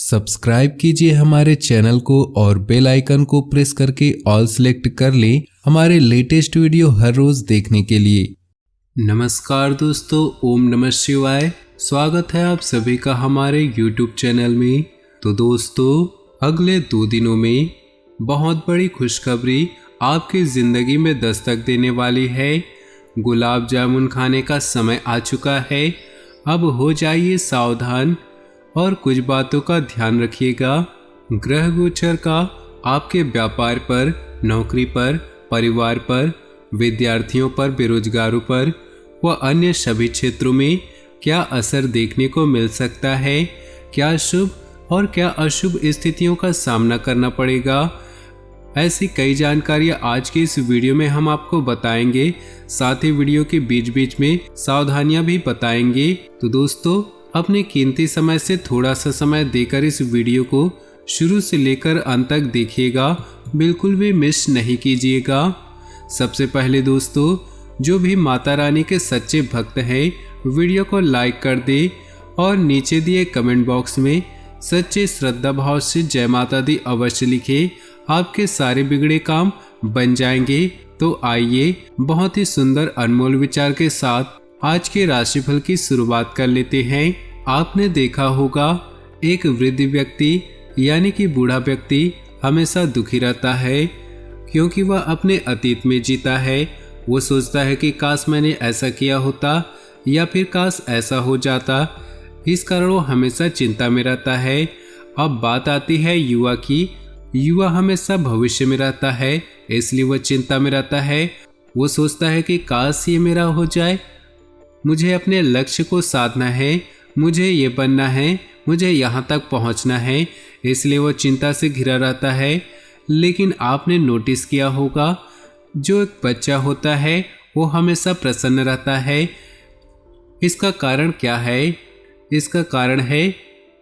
Subscribe कीजिए हमारे channel को और बेल आइकन को प्रेस करके ऑल सेलेक्ट कर लें हमारे लेटेस्ट वीडियो हर रोज देखने के लिए। नमस्कार दोस्तों, ओम नमः शिवाय। स्वागत है आप सभी का हमारे YouTube चैनल में। तो दोस्तों, अगले 2 दिनों में बहुत बड़ी खुशखबरी आपकी ज़िंदगी में दस्तक देने वाली है। गुलाब जामुन खाने का समय आ चुका है। अब हो जाइए सावधान और कुछ बातों का ध्यान रखिएगा। ग्रह गोचर का आपके व्यापार पर, नौकरी पर, परिवार पर, विद्यार्थियों पर, बेरोजगारों पर व अन्य सभी क्षेत्रों में क्या असर देखने को मिल सकता है, क्या शुभ और क्या अशुभ स्थितियों का सामना करना पड़ेगा, ऐसी कई जानकारियां आज के इस वीडियो में हम आपको बताएंगे। साथ ही वीडियो के बीच बीच में सावधानियां भी बताएंगे। तो दोस्तों, अपने कीमती समय से थोड़ा सा समय देकर इस वीडियो को शुरू से लेकर अंत तक देखिएगा, बिल्कुल भी मिस नहीं कीजिएगा। सबसे पहले दोस्तों, जो भी माता रानी के सच्चे भक्त हैं, वीडियो को लाइक कर दे और नीचे दिए कमेंट बॉक्स में सच्चे श्रद्धा भाव से जय माता दी अवश्य लिखे। आपके सारे बिगड़े काम बन जाएंगे। तो आइए बहुत ही सुंदर अनमोल विचार के साथ आज के राशिफल की शुरुआत कर लेते हैं। आपने देखा होगा, एक वृद्ध व्यक्ति यानी कि बूढ़ा व्यक्ति हमेशा दुखी रहता है क्योंकि वह अपने अतीत में जीता है। वो सोचता है कि काश मैंने ऐसा किया होता या फिर काश ऐसा हो जाता। इस कारण वो हमेशा चिंता में रहता है। अब बात आती है युवा की। युवा हमेशा भविष्य में रहता है, इसलिए वह चिंता में रहता है। वो सोचता है कि काश ये मेरा हो जाए, मुझे अपने लक्ष्य को साधना है, मुझे ये बनना है, मुझे यहाँ तक पहुँचना है, इसलिए वो चिंता से घिरा रहता है। लेकिन आपने नोटिस किया होगा, जो एक बच्चा होता है वो हमेशा प्रसन्न रहता है। इसका कारण क्या है? इसका कारण है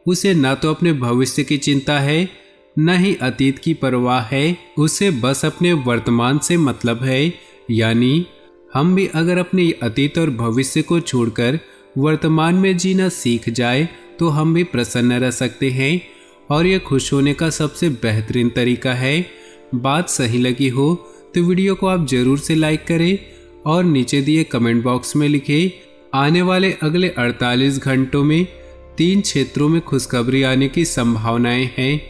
उसे ना तो अपने भविष्य की चिंता है, न ही अतीत की परवाह है। उसे बस अपने वर्तमान से मतलब है। यानी हम भी अगर अपने अतीत और भविष्य को छोड़कर वर्तमान में जीना सीख जाए तो हम भी प्रसन्न रह सकते हैं और यह खुश होने का सबसे बेहतरीन तरीका है। बात सही लगी हो तो वीडियो को आप जरूर से लाइक करें और नीचे दिए कमेंट बॉक्स में लिखें। आने वाले अगले 48 घंटों में 3 क्षेत्रों में खुशखबरी आने की संभावनाएं हैं।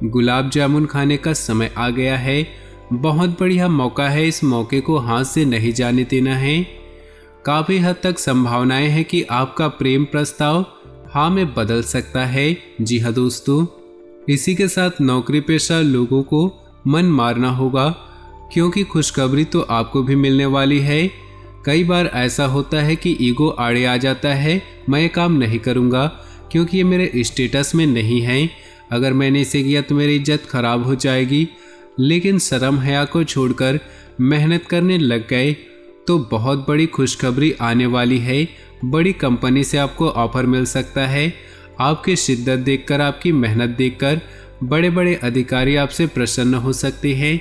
गुलाब जामुन खाने का समय आ गया है। बहुत बढ़िया मौका है, इस मौके को हाथ से नहीं जाने देना है। काफ़ी हद तक संभावनाएं हैं कि आपका प्रेम प्रस्ताव हाँ में बदल सकता है। जी हाँ दोस्तों, इसी के साथ नौकरी पेशा लोगों को मन मारना होगा क्योंकि खुशखबरी तो आपको भी मिलने वाली है। कई बार ऐसा होता है कि ईगो आड़े आ जाता है, मैं ये काम नहीं करूँगा क्योंकि ये मेरे स्टेटस में नहीं है, अगर मैंने इसे किया तो मेरी इज्जत खराब हो जाएगी। लेकिन शर्म हया को छोड़कर मेहनत करने लग गए तो बहुत बड़ी खुशखबरी आने वाली है। बड़ी कंपनी से आपको ऑफर मिल सकता है। आपकी शिद्दत देखकर, आपकी मेहनत देखकर बड़े बड़े अधिकारी आपसे प्रसन्न हो सकते हैं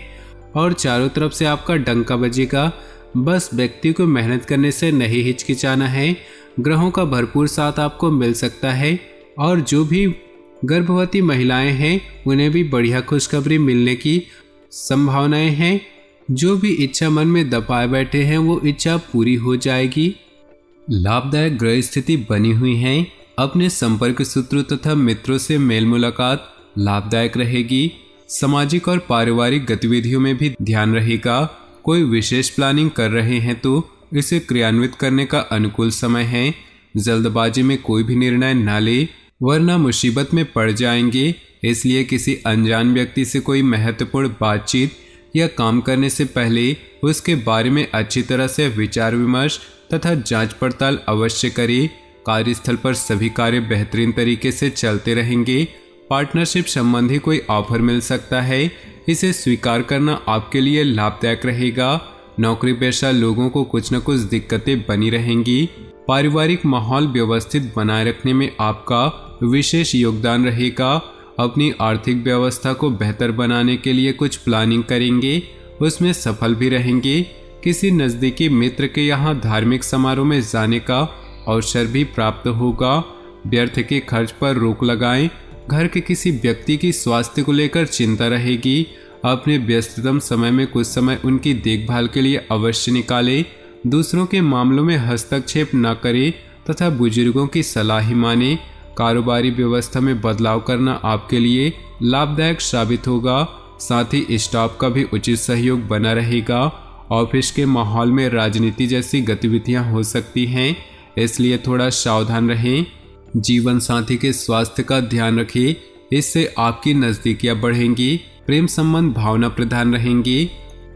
और चारों तरफ से आपका डंका बजेगा। बस व्यक्ति को मेहनत करने से नहीं हिचकिचाना है। ग्रहों का भरपूर साथ आपको मिल सकता है और जो भी गर्भवती महिलाएं हैं उन्हें भी बढ़िया खुशखबरी मिलने की संभावनाएं हैं। जो भी इच्छा मन में दबाए बैठे हैं वो इच्छा पूरी हो जाएगी। लाभदायक ग्रह स्थिति बनी हुई है। अपने संपर्क सूत्रों तथा मित्रों से मेल मुलाकात लाभदायक रहेगी। सामाजिक और पारिवारिक गतिविधियों में भी ध्यान रहेगा। कोई विशेष प्लानिंग कर रहे हैं तो इसे क्रियान्वित करने का अनुकूल समय है। जल्दबाजी में कोई भी निर्णय न ले वरना मुसीबत में पड़ जाएंगे। इसलिए किसी अनजान व्यक्ति से कोई महत्वपूर्ण बातचीत या काम करने से पहले उसके बारे में अच्छी तरह से विचार विमर्श तथा जांच पड़ताल अवश्य करें। कार्यस्थल पर सभी कार्य बेहतरीन तरीके से चलते रहेंगे। पार्टनरशिप संबंधी कोई ऑफर मिल सकता है, इसे स्वीकार करना आपके लिए लाभदायक रहेगा। नौकरी पेशा लोगों को कुछ न कुछ दिक्कतें बनी रहेंगी। पारिवारिक माहौल व्यवस्थित बनाए रखने में आपका विशेष योगदान रहेगा। अपनी आर्थिक व्यवस्था को बेहतर बनाने के लिए कुछ प्लानिंग करेंगे, उसमें सफल भी रहेंगे। किसी नज़दीकी मित्र के यहाँ धार्मिक समारोह में जाने का अवसर भी प्राप्त होगा। व्यर्थ के खर्च पर रोक लगाएं घर के किसी व्यक्ति की स्वास्थ्य को लेकर चिंता रहेगी। अपने व्यस्ततम समय में कुछ समय उनकी देखभाल के लिए अवश्य निकालें। दूसरों के मामलों में हस्तक्षेप न करें तथा बुजुर्गों की सलाह ही माने। कारोबारी व्यवस्था में बदलाव करना आपके लिए लाभदायक साबित होगा। साथ ही स्टाफ का भी उचित सहयोग बना रहेगा। ऑफिस के माहौल में राजनीति जैसी गतिविधियां हो सकती हैं, इसलिए थोड़ा सावधान रहें। जीवन साथी के स्वास्थ्य का ध्यान रखें, इससे आपकी नजदीकियां बढ़ेंगी। प्रेम संबंध भावना प्रधान रहेंगे।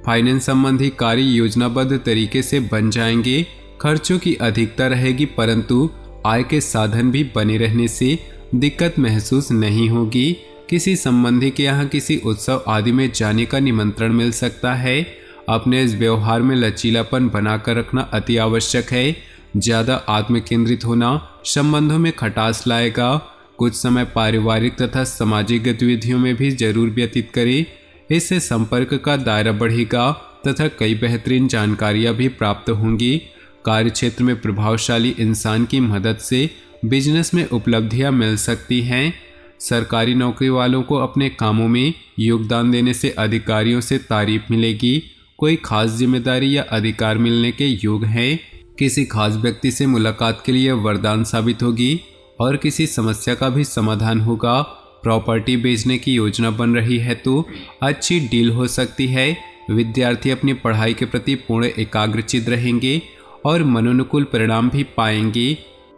फाइनेंस संबंधी कार्य योजनाबद्ध तरीके से बन जाएंगे। खर्चों की अधिकता रहेगी, परंतु आय के साधन भी बने रहने से दिक्कत महसूस नहीं होगी। किसी संबंधी के यहाँ किसी उत्सव आदि में जाने का निमंत्रण मिल सकता है। अपने इस व्यवहार में लचीलापन बनाकर रखना अति आवश्यक है। ज़्यादा आत्म केंद्रित होना संबंधों में खटास लाएगा। कुछ समय पारिवारिक तथा सामाजिक गतिविधियों में भी जरूर व्यतीत करें, इससे संपर्क का दायरा बढ़ेगा तथा कई बेहतरीन जानकारियां भी प्राप्त होंगी। कार्य क्षेत्र में प्रभावशाली इंसान की मदद से बिजनेस में उपलब्धियां मिल सकती हैं। सरकारी नौकरी वालों को अपने कामों में योगदान देने से अधिकारियों से तारीफ मिलेगी। कोई खास जिम्मेदारी या अधिकार मिलने के योग हैं। किसी खास व्यक्ति से मुलाकात के लिए वरदान साबित होगी और किसी समस्या का भी समाधान होगा। प्रॉपर्टी बेचने की योजना बन रही है तो अच्छी डील हो सकती है। विद्यार्थी अपनी पढ़ाई के प्रति पूर्ण एकाग्रचित रहेंगे और मनोनुकूल परिणाम भी पाएंगे।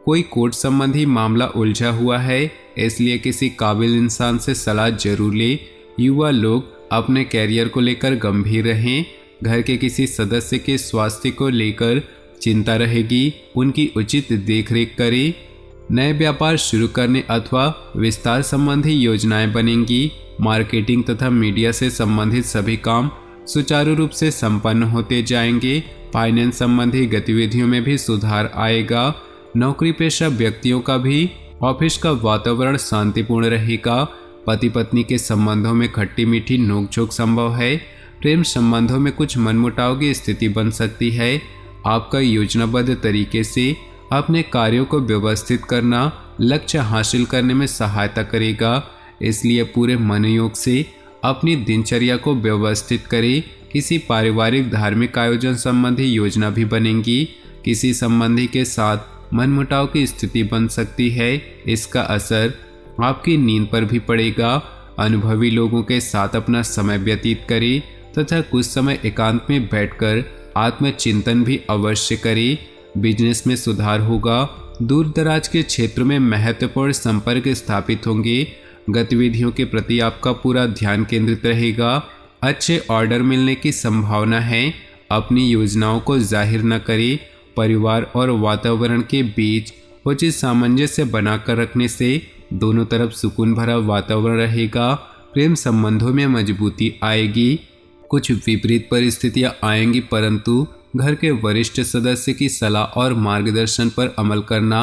कोई कोर्ट संबंधी मामला उलझा हुआ है, इसलिए किसी काबिल इंसान से सलाह जरूर ले। युवा लोग अपने कैरियर को लेकर गंभीर रहें। घर के किसी सदस्य के स्वास्थ्य को लेकर चिंता रहेगी, उनकी उचित देखरेख करें। नए व्यापार शुरू करने अथवा विस्तार संबंधी योजनाएं बनेंगी। मार्केटिंग तथा मीडिया से संबंधित सभी काम सुचारू रूप से संपन्न होते जाएंगे। फाइनेंस संबंधी गतिविधियों में भी सुधार आएगा। नौकरी पेशा व्यक्तियों का भी ऑफिस का वातावरण शांतिपूर्ण रहेगा। पति पत्नी के संबंधों में खट्टी मीठी नोकझोंक संभव है। प्रेम संबंधों में कुछ मनमुटाव की स्थिति बन सकती है। आपका योजनाबद्ध तरीके से अपने कार्यों को व्यवस्थित करना लक्ष्य हासिल करने में सहायता करेगा, इसलिए पूरे मनोयोग से अपनी दिनचर्या को व्यवस्थित करें। किसी पारिवारिक धार्मिक आयोजन संबंधी योजना भी बनेगी। किसी संबंधी के साथ मनमुटाव की स्थिति बन सकती है, इसका असर आपकी नींद पर भी पड़ेगा। अनुभवी लोगों के साथ अपना समय व्यतीत करें तथा कुछ समय एकांत में बैठकर आत्मचिंतन भी अवश्य करें। बिजनेस में सुधार होगा। दूर दराज के क्षेत्र में महत्वपूर्ण संपर्क स्थापित होंगे। गतिविधियों के प्रति आपका पूरा ध्यान केंद्रित रहेगा। अच्छे ऑर्डर मिलने की संभावना है। अपनी योजनाओं को जाहिर न करें। परिवार और वातावरण के बीच उचित सामंजस्य बनाकर रखने से दोनों तरफ सुकून भरा वातावरण रहेगा। प्रेम संबंधों में मजबूती आएगी। कुछ विपरीत परिस्थितियां आएंगी, परंतु घर के वरिष्ठ सदस्य की सलाह और मार्गदर्शन पर अमल करना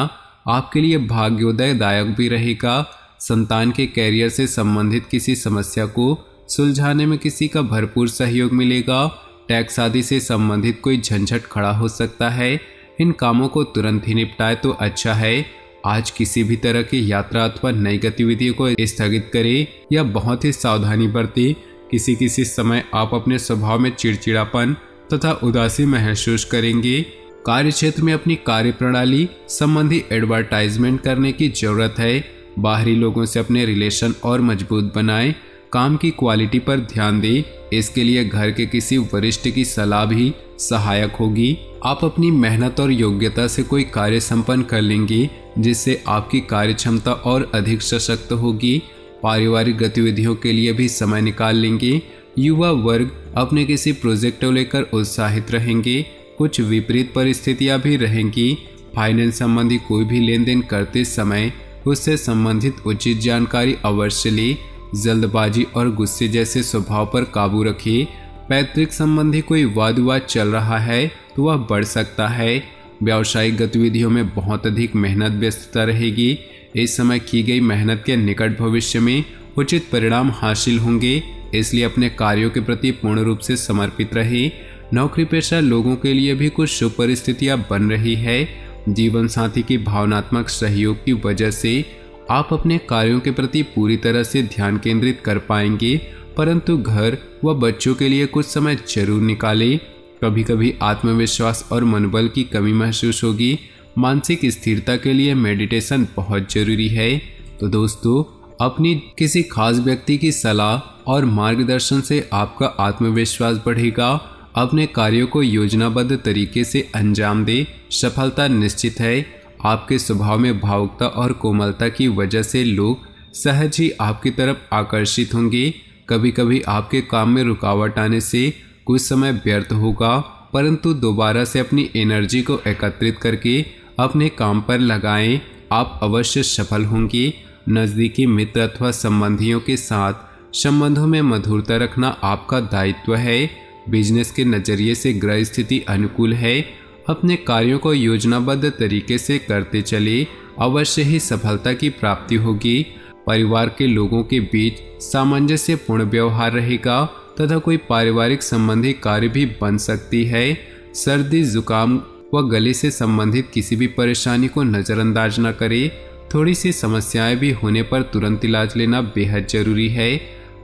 आपके लिए भाग्योदयदायक भी रहेगा। संतान के कैरियर से संबंधित किसी समस्या को सुलझाने में किसी का भरपूर सहयोग मिलेगा। टैक्स आदि से संबंधित कोई झंझट खड़ा हो सकता है। इन कामों को तुरंत ही निपटाए तो अच्छा है। आज किसी भी तरह की यात्रा अथवा नई गतिविधियों को स्थगित करें या बहुत ही सावधानी बरतें। किसी समय आप अपने स्वभाव में चिड़चिड़ापन तथा उदासी महसूस करेंगे। कार्य क्षेत्र में अपनी कार्य प्रणाली संबंधी एडवर्टाइजमेंट करने की जरूरत है। बाहरी लोगों से अपने रिलेशन और मजबूत बनाएं। काम की क्वालिटी पर ध्यान दें। इसके लिए घर के किसी वरिष्ठ की सलाह भी सहायक होगी। आप अपनी मेहनत और योग्यता से कोई कार्य संपन्न कर लेंगे, जिससे आपकी कार्य क्षमता और अधिक सशक्त होगी। पारिवारिक गतिविधियों के लिए भी समय निकाल लेंगे। युवा वर्ग अपने किसी प्रोजेक्ट को लेकर उत्साहित रहेंगे। कुछ विपरीत परिस्थितियां भी रहेंगी। फाइनेंस संबंधी कोई भी लेन देन करते समय उससे संबंधित उचित जानकारी अवश्य ले। जल्दबाजी और गुस्से जैसे स्वभाव पर काबू रखिए। पैतृक संबंधी कोई वाद विवाद चल रहा है तो वह बढ़ सकता है। व्यावसायिक गतिविधियों में बहुत अधिक मेहनत व्यस्तता रहेगी। इस समय की गई मेहनत के निकट भविष्य में उचित परिणाम हासिल होंगे, इसलिए अपने कार्यों के प्रति पूर्ण रूप से समर्पित रहे। नौकरी पेशा लोगों के लिए भी कुछ शुभ परिस्थितियां बन रही है। जीवन साथी की भावनात्मक सहयोग की वजह से आप अपने कार्यों के प्रति पूरी तरह से ध्यान केंद्रित कर पाएंगे, परंतु घर व बच्चों के लिए कुछ समय जरूर निकालें। कभी कभी आत्मविश्वास और मनोबल की कमी महसूस होगी। मानसिक स्थिरता के लिए मेडिटेशन बहुत जरूरी है। तो दोस्तों, अपनी किसी खास व्यक्ति की सलाह और मार्गदर्शन से आपका आत्मविश्वास बढ़ेगा। अपने कार्यों को योजनाबद्ध तरीके से अंजाम दें, सफलता निश्चित है। आपके स्वभाव में भावुकता और कोमलता की वजह से लोग सहज ही आपकी तरफ आकर्षित होंगे। कभी कभी आपके काम में रुकावट आने से कुछ समय व्यर्थ होगा, परंतु दोबारा से अपनी एनर्जी को एकत्रित करके अपने काम पर लगाएं, आप अवश्य सफल होंगे। नज़दीकी मित्र अथवा संबंधियों के साथ संबंधों में मधुरता रखना आपका दायित्व है। बिजनेस के नज़रिए से ग्रह स्थिति अनुकूल है। अपने कार्यों को योजनाबद्ध तरीके से करते चले, अवश्य ही सफलता की प्राप्ति होगी। परिवार के लोगों के बीच सामंजस्यपूर्ण व्यवहार रहेगा तथा कोई पारिवारिक संबंधी कार्य भी बन सकती है। सर्दी, जुकाम व गले से संबंधित किसी भी परेशानी को नज़रअंदाज न करें। थोड़ी सी समस्याएं भी होने पर तुरंत इलाज लेना बेहद जरूरी है।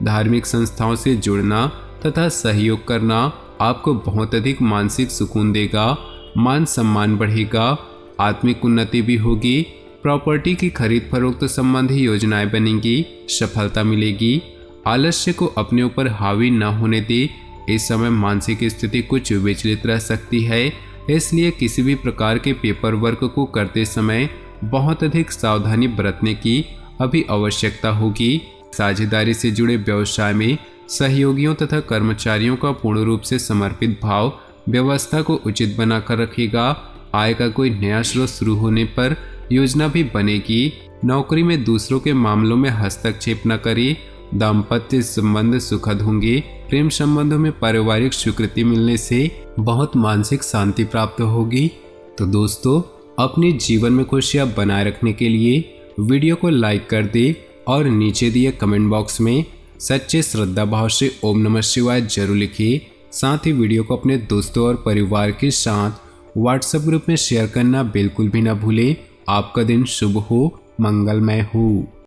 धार्मिक संस्थाओं से जुड़ना तथा सहयोग करना आपको बहुत अधिक मानसिक सुकून देगा। मान सम्मान बढ़ेगा, आत्मिक उन्नति भी होगी। प्रॉपर्टी की खरीद फरोख्त संबंधी योजनाएं बनेंगी, सफलता मिलेगी। आलस्य को अपने ऊपर हावी न होने दे। इस समय मानसिक स्थिति कुछ विचलित रह सकती है, इसलिए किसी भी प्रकार के पेपर वर्क को करते समय बहुत अधिक सावधानी बरतने की अभी आवश्यकता होगी। साझेदारी से जुड़े व्यवसाय में सहयोगियों तथा कर्मचारियों का पूर्ण रूप से समर्पित भाव व्यवस्था को उचित बनाकर रखेगा। आय का कोई नया स्रोत शुरू होने पर योजना भी बनेगी। नौकरी में दूसरों के मामलों में हस्तक्षेप न करें। दाम्पत्य संबंध सुखद होंगे। प्रेम संबंधों में पारिवारिक स्वीकृति मिलने से बहुत मानसिक शांति प्राप्त होगी। तो दोस्तों, अपने जीवन में खुशियां बनाए रखने के लिए वीडियो को लाइक कर दे और नीचे दिए कमेंट बॉक्स में सच्चे श्रद्धा भाव से ओम नमः शिवाय जरूर लिखिए। साथ ही वीडियो को अपने दोस्तों और परिवार के साथ व्हाट्सएप ग्रुप में शेयर करना बिल्कुल भी ना भूलें। आपका दिन शुभ हो, मंगलमय हो।